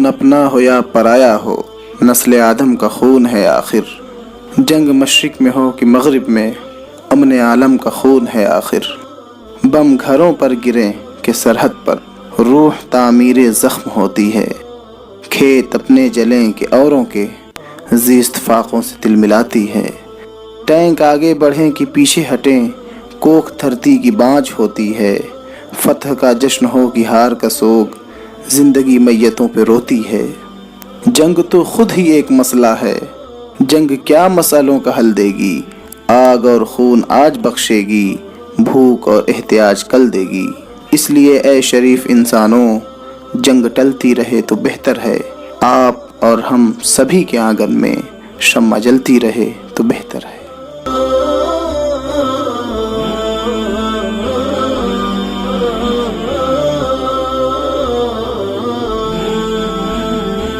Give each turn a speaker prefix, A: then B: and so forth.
A: اپنا ہو یا پرایا ہو، نسل آدم کا خون ہے آخر۔ جنگ مشرق میں ہو کہ مغرب میں، امن عالم کا خون ہے آخر۔ بم گھروں پر گریں کہ سرحد پر، روح تعمیر زخم ہوتی ہے۔ کھیت اپنے جلیں کہ اوروں کے، زیست فاقوں سے دل ملاتی ہے۔ ٹینک آگے بڑھیں کہ پیچھے ہٹیں، کوکھ دھرتی کی بانجھ ہوتی ہے۔ فتح کا جشن ہو کہ ہار کا سوگ، زندگی میتوں پہ روتی ہے۔ جنگ تو خود ہی ایک مسئلہ ہے، جنگ کیا مسئلوں کا حل دے گی؟ آگ اور خون آج بخشے گی، بھوک اور احتیاج کل دے گی۔ اس لیے اے شریف انسانوں، جنگ ٹلتی رہے تو بہتر ہے۔ آپ اور ہم سبھی کے آنگن میں شمع جلتی رہے تو بہتر ہے۔